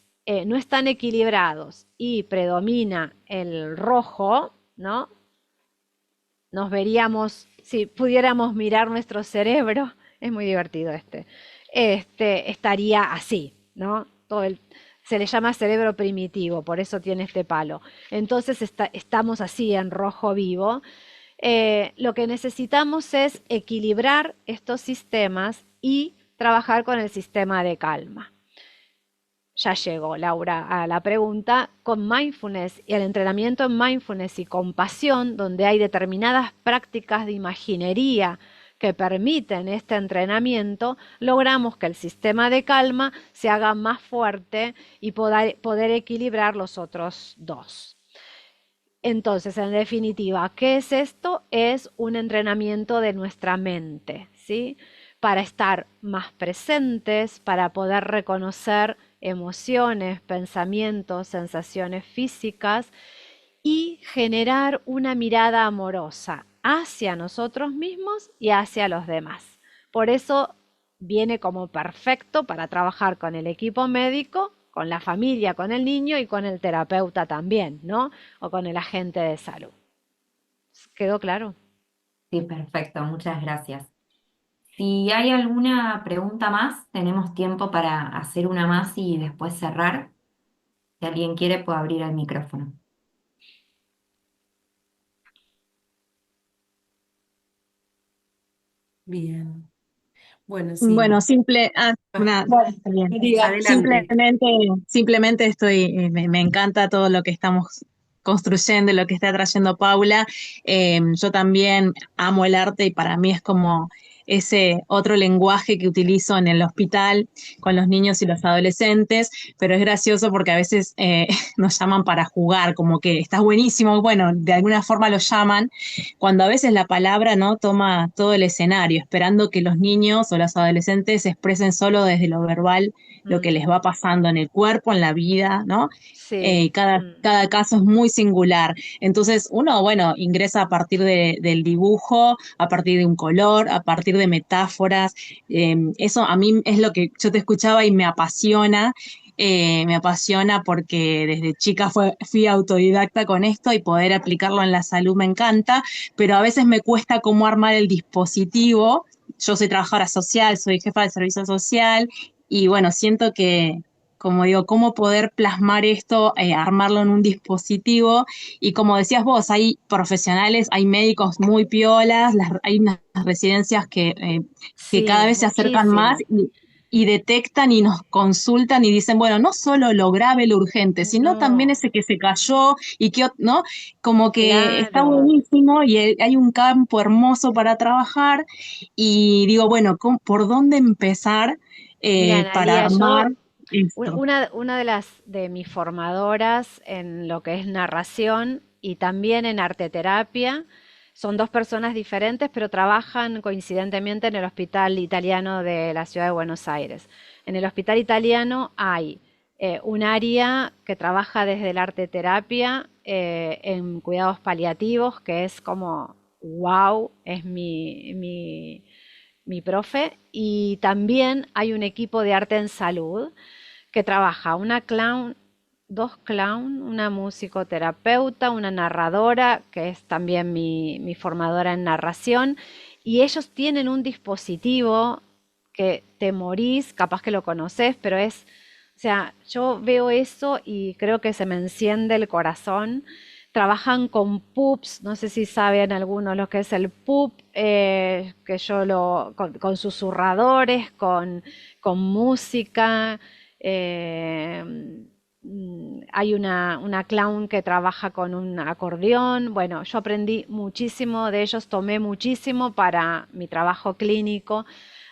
no están equilibrados y predomina el rojo, ¿no? Nos veríamos, si pudiéramos mirar nuestro cerebro, es muy divertido estaría así, ¿no? Se le llama cerebro primitivo, por eso tiene este palo. Entonces estamos así en rojo vivo. Lo que necesitamos es equilibrar estos sistemas y trabajar con el sistema de calma. Ya llegó, Laura, a la pregunta. Con mindfulness y el entrenamiento en mindfulness y compasión, donde hay determinadas prácticas de imaginería que permiten este entrenamiento, logramos que el sistema de calma se haga más fuerte y poder equilibrar los otros 2. Entonces, en definitiva, ¿qué es esto? Es un entrenamiento de nuestra mente, ¿sí? Para estar más presentes, para poder reconocer emociones, pensamientos, sensaciones físicas y generar una mirada amorosa hacia nosotros mismos y hacia los demás. Por eso viene como perfecto para trabajar con el equipo médico, con la familia, con el niño y con el terapeuta también, ¿no? O con el agente de salud. ¿Quedó claro? Sí, perfecto, muchas gracias. Si hay alguna pregunta más, tenemos tiempo para hacer una más y después cerrar. Si alguien quiere, puede abrir el micrófono. Bien. Bueno, sí. Bueno, Ah, está bien. adelante. Simplemente me encanta todo lo que estamos construyendo, lo que está trayendo Paula. Yo también amo el arte y para mí es como ese otro lenguaje que utilizo en el hospital con los niños y los adolescentes, pero es gracioso porque a veces nos llaman para jugar, como que estás buenísimo, bueno, de alguna forma lo llaman, cuando a veces la palabra no toma todo el escenario, esperando que los niños o los adolescentes expresen solo desde lo verbal lo que les va pasando en el cuerpo, en la vida, ¿no? Sí. Cada caso es muy singular. Entonces, uno, bueno, ingresa a partir del dibujo, a partir de un color, a partir de metáforas. Eso a mí es lo que yo te escuchaba y me apasiona porque desde chica fui autodidacta con esto y poder aplicarlo en la salud me encanta, pero a veces me cuesta cómo armar el dispositivo. Yo soy trabajadora social, soy jefa de servicio social y bueno, siento como digo, cómo poder plasmar esto, armarlo en un dispositivo. Y como decías vos, hay profesionales, hay médicos muy piolas, hay unas residencias que cada Sí, vez se acercan más muchísimo. y detectan y nos consultan y dicen, bueno, no solo lo grave, lo urgente, sino también No, ese que se cayó y que, ¿no? Como que está claro. buenísimo y hay un campo hermoso para trabajar y digo, bueno, ¿por dónde empezar Mira, para Analía, armar esto? una de mis formadoras en lo que es narración y también en arteterapia, son dos personas diferentes, pero trabajan coincidentemente en el Hospital Italiano de la Ciudad de Buenos Aires. En el Hospital Italiano hay un área que trabaja desde la arteterapia en cuidados paliativos, que es como, wow, es mi profe, y también hay un equipo de arte en salud que trabaja una clown, dos clown, una musicoterapeuta, una narradora, que es también mi formadora en narración, y ellos tienen un dispositivo que te morís, capaz que lo conoces, pero es, o sea, yo veo eso y creo que se me enciende el corazón. Trabajan con pups, no sé si saben algunos lo que es el pup, que yo con susurradores, con música. eh, Hay una clown que trabaja con un acordeón. Bueno, yo aprendí muchísimo de ellos, tomé muchísimo para mi trabajo clínico.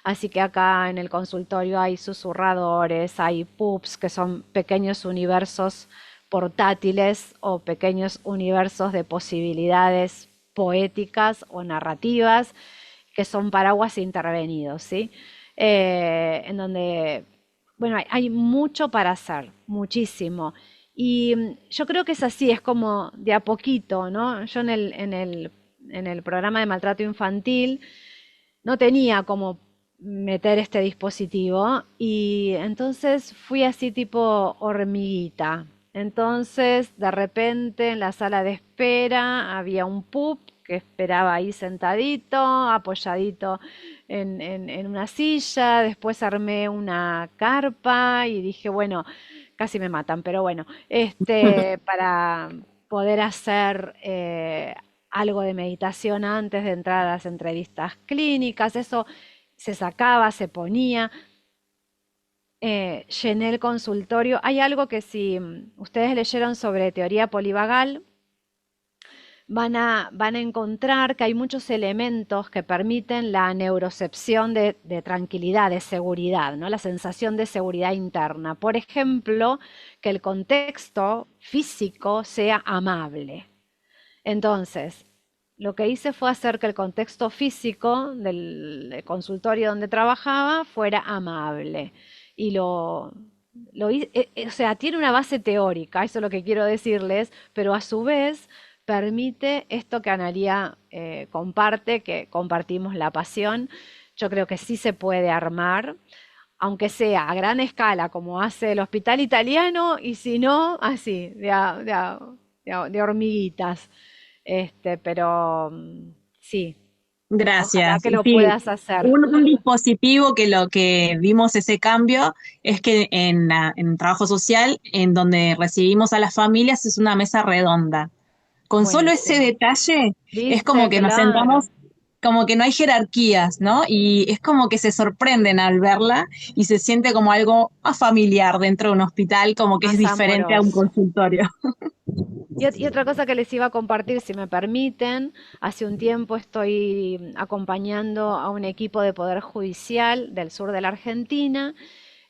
Así que acá en el consultorio hay susurradores, hay pups, que son pequeños universos portátiles o pequeños universos de posibilidades poéticas o narrativas que son paraguas intervenidos, ¿sí? En donde, bueno, hay mucho para hacer, muchísimo. Y yo creo que es así, es como de a poquito, ¿no? Yo en el programa de maltrato infantil no tenía como meter este dispositivo y entonces fui así tipo hormiguita. Entonces, de repente en la sala de espera había un pup que esperaba ahí sentadito, apoyadito en una silla. Después armé una carpa y dije, bueno, casi me matan, pero bueno, para poder hacer algo de meditación antes de entrar a las entrevistas clínicas, eso se sacaba, se ponía, llené el consultorio. Hay algo que si ustedes leyeron sobre teoría polivagal, van a encontrar que hay muchos elementos que permiten la neurocepción de tranquilidad, de seguridad, ¿no? La sensación de seguridad interna. Por ejemplo, que el contexto físico sea amable. Entonces, lo que hice fue hacer que el contexto físico del consultorio donde trabajaba fuera amable. Y o sea, tiene una base teórica, eso es lo que quiero decirles, pero a su vez permite esto que Analía comparte, que compartimos la pasión. Yo creo que sí se puede armar, aunque sea a gran escala, como hace el Hospital Italiano, y si no, así, de hormiguitas. Pero sí, ojalá Gracias. que Y lo sí, puedas hacer. un dispositivo que lo que vimos ese cambio es que en trabajo social, en donde recibimos a las familias, es una mesa redonda. Con solo ese Buenísimo. detalle es como ¿Viste? que nos sentamos, Claro. como que no hay jerarquías, ¿no? Y es como que se sorprenden al verla y se siente como algo más familiar dentro de un hospital, como que es Más diferente a un amoroso. consultorio. Y otra cosa que les iba a compartir, si me permiten, hace un tiempo estoy acompañando a un equipo de Poder Judicial del sur de la Argentina.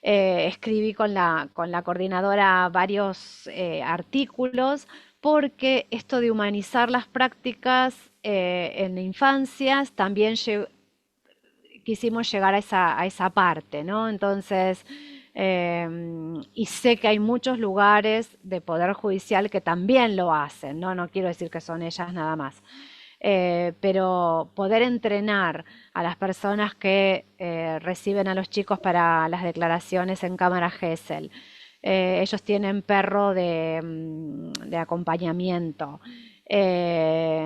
Escribí con la coordinadora varios artículos porque esto de humanizar las prácticas en infancias también quisimos llegar a esa parte, ¿no? Entonces, y sé que hay muchos lugares de Poder Judicial que también lo hacen, ¿no? No quiero decir que son ellas nada más. Pero poder entrenar a las personas que reciben a los chicos para las declaraciones en Cámara Gesell. Ellos tienen perro de acompañamiento.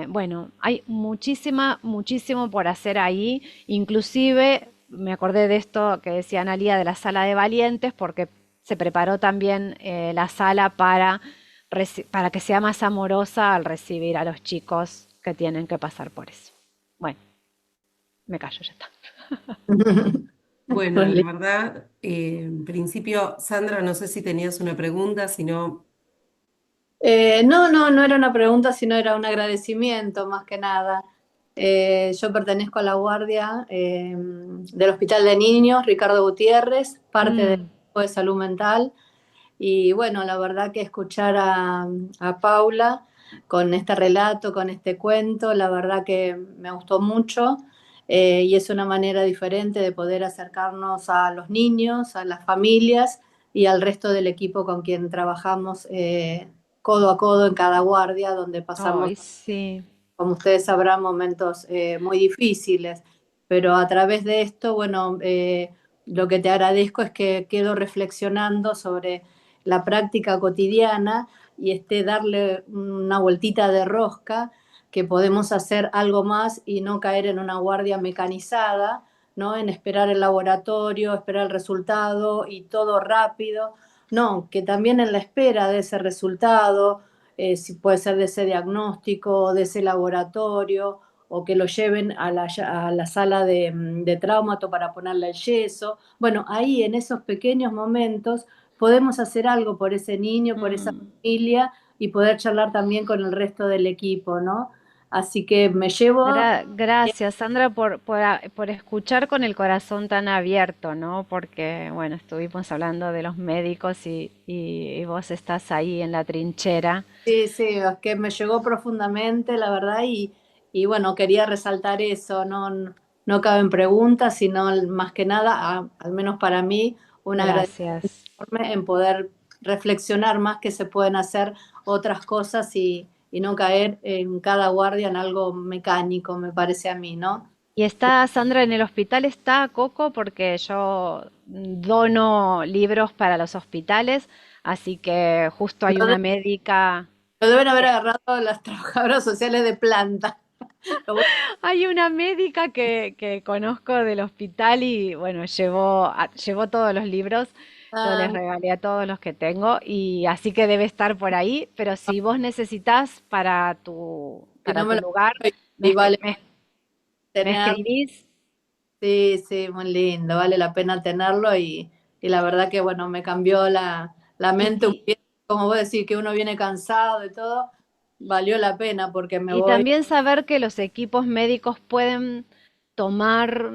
Bueno, hay muchísimo por hacer ahí. Inclusive me acordé de esto que decía Analía de la sala de valientes, porque se preparó también la sala para que sea más amorosa al recibir a los chicos que tienen que pasar por eso. Bueno, me callo, ya está. Bueno, Muy la lindo. verdad, en principio, Sandra, no sé si tenías una pregunta, si no, No era una pregunta, sino era un agradecimiento más que nada. Yo pertenezco a la guardia del Hospital de Niños, Ricardo Gutiérrez, parte del Mm, equipo de salud mental. Y bueno, la verdad que escuchar a Paula con este relato, con este cuento, la verdad que me gustó mucho. Y es una manera diferente de poder acercarnos a los niños, a las familias y al resto del equipo con quien trabajamos codo a codo en cada guardia, donde pasamos, ay, sí. como ustedes sabrán, momentos muy difíciles. Pero a través de esto, bueno, lo que te agradezco es que quedo reflexionando sobre la práctica cotidiana y darle una vueltita de rosca, que podemos hacer algo más y no caer en una guardia mecanizada, ¿no? En esperar el laboratorio, esperar el resultado y todo rápido. No, que también en la espera de ese resultado, si puede ser de ese diagnóstico, de ese laboratorio, o que lo lleven a la sala de traumato para ponerle el yeso. Bueno, ahí en esos pequeños momentos podemos hacer algo por ese niño, por esa Mm. familia y poder charlar también con el resto del equipo, ¿no? Así que me llevo, Gracias, Sandra, por escuchar con el corazón tan abierto, ¿no? Porque, bueno, estuvimos hablando de los médicos y vos estás ahí en la trinchera. sí, sí, es que me llegó profundamente, la verdad, y bueno, quería resaltar eso, no caben preguntas, sino más que nada, al menos para mí, un agradecimiento Gracias. enorme en poder reflexionar más que se pueden hacer otras cosas y no caer en cada guardia en algo mecánico, me parece a mí, ¿no? Y está Sandra en el hospital, está Coco, porque yo dono libros para los hospitales, así que justo hay Lo, una de- médica. lo deben haber agarrado las trabajadoras sociales de planta. Lo voy Hay una médica que conozco del hospital y bueno, llevó todos los libros, yo les a- regalé a todos los que tengo y así que debe estar por ahí, pero si vos necesitas si para no me tu lo lugar, y vale me tener. escribís. Sí, sí, muy lindo, vale la pena tenerlo y la verdad que bueno, me cambió la mente un Y, poquito, como vos decís, que uno viene cansado y todo, valió la pena porque me y voy. también saber que los equipos médicos pueden tomar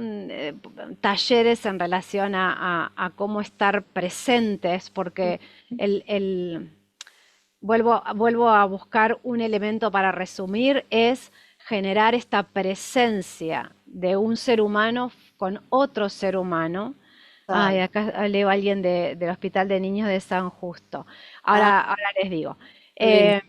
talleres en relación a cómo estar presentes, porque el vuelvo a buscar un elemento para resumir, es generar esta presencia de un ser humano con otro ser humano. Ay, Exacto. acá leo a alguien del Hospital de Niños de San Justo. Ah, Ahora les digo, qué lindo. eh,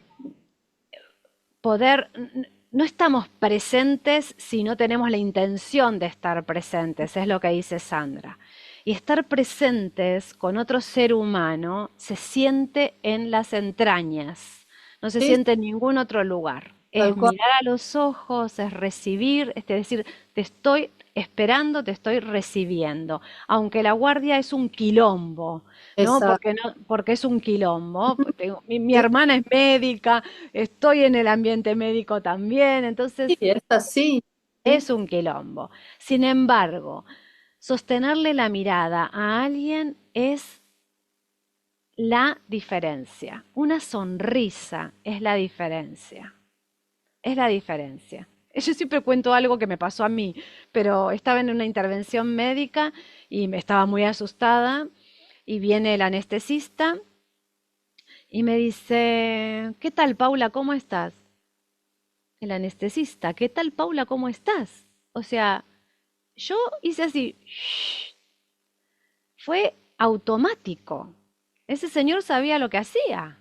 no estamos presentes si no tenemos la intención de estar presentes, es lo que dice Sandra. Y estar presentes con otro ser humano se siente en las entrañas, no se Sí, siente en ningún otro lugar. tal Es cual. mirar a los ojos, es recibir, es decir, te estoy esperando, te estoy recibiendo. Aunque la guardia es un quilombo, ¿no? Exacto. Porque es un quilombo. Mi Sí, hermana es médica, estoy en el ambiente médico también, sí, entonces es así. Sí, es un quilombo. Sin embargo, sostenerle la mirada a alguien es la diferencia. Una sonrisa es la diferencia. Es la diferencia. Yo siempre cuento algo que me pasó a mí, pero estaba en una intervención médica y me estaba muy asustada y viene el anestesista y me dice, ¿qué tal, Paula? ¿Cómo estás? El anestesista, ¿qué tal, Paula? ¿Cómo estás? O sea, yo hice así, "Shh". Fue automático. Ese señor sabía lo que hacía.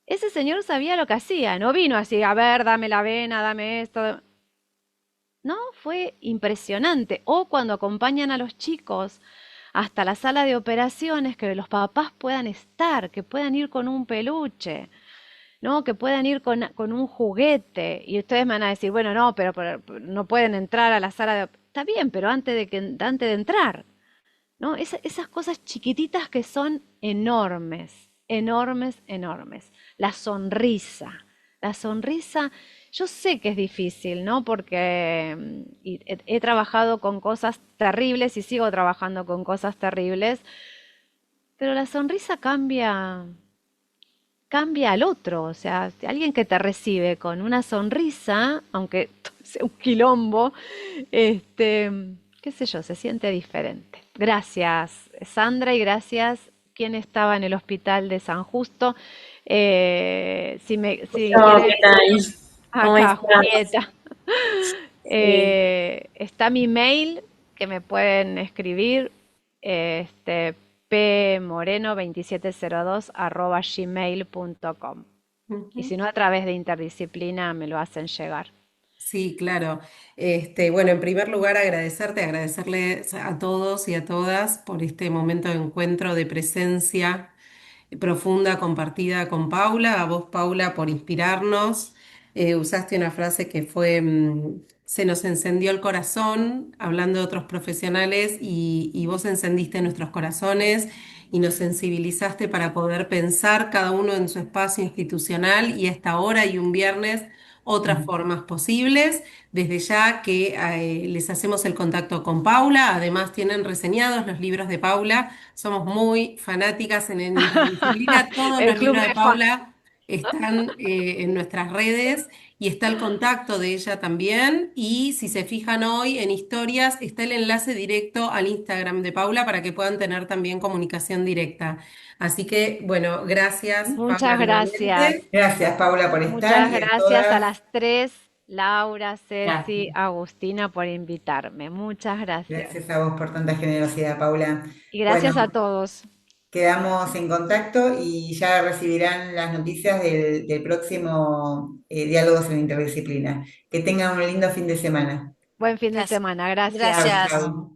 Ese señor sabía lo que hacía. No vino así, a ver, dame la vena, dame esto. No, fue impresionante. O cuando acompañan a los chicos hasta la sala de operaciones, que los papás puedan estar, que puedan ir con un peluche. ¿No? Que puedan ir con un juguete. Y ustedes me van a decir, bueno, no, pero no pueden entrar a la sala de... Está bien, pero antes de entrar, ¿no? Esas cosas chiquititas que son enormes, enormes, enormes. La sonrisa, yo sé que es difícil, ¿no? Porque he trabajado con cosas terribles y sigo trabajando con cosas terribles, pero la sonrisa cambia al otro, o sea, si alguien que te recibe con una sonrisa, aunque sea un quilombo, este, qué sé yo, se siente diferente. Gracias, Sandra, y gracias quien estaba en el hospital de San Justo. Si Oh, ¿qué quiere, tal? ¿Cómo acá, estás? Julieta. Sí. Está mi mail que me pueden escribir, pmoreno2702 @gmail.com. Y Ujú. si no, a través de Interdisciplina me lo hacen llegar. Sí, claro. Bueno, en primer lugar agradecerles a todos y a todas por este momento de encuentro, de presencia profunda compartida con Paula, a vos Paula por inspirarnos. Usaste una frase que fue, se nos encendió el corazón hablando de otros profesionales y vos encendiste nuestros corazones y nos sensibilizaste para poder pensar cada uno en su espacio institucional y a esta hora y un viernes otras formas posibles. Desde ya que les hacemos el contacto con Paula, además tienen reseñados los libros de Paula. Somos muy fanáticas en Interdisciplina. Todos El los club libros de de fan. Paula están en nuestras redes y está el contacto de ella también. Y si se fijan hoy en historias, está el enlace directo al Instagram de Paula para que puedan tener también comunicación directa. Así que, bueno, gracias, Paula, Muchas gracias. nuevamente. Gracias, Paula, por estar Muchas y a gracias a todas. las tres, Laura, Gracias. Ceci, Agustina, por invitarme. Muchas gracias. Gracias a vos por tanta generosidad, Paula. Y Bueno, gracias a todos. quedamos en contacto y ya recibirán las noticias del próximo Diálogos en Interdisciplina. Que tengan un lindo fin de semana. Buen fin de Gracias. semana. Gracias. Chau, Gracias. chau.